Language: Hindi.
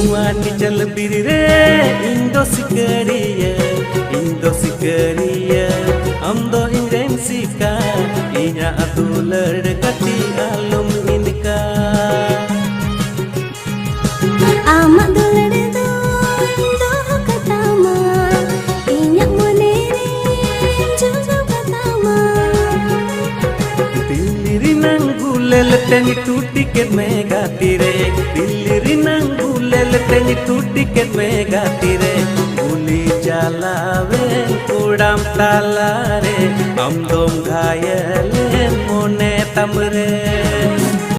नुआनी चल बिरे इंदो सिकरिया हम दो इंरेन सिका इना अतुलर कटी आलम इनका आमा दुलर दो katama inya monere juga katama Delhi नंगुलेल तेनी टूटी के में गाती रे दिल्ली नंगुलेल तेनी टूटी के में गाती रे गुली चलावे उड़ाम ताला रे हम दोम घायल मोने तमरे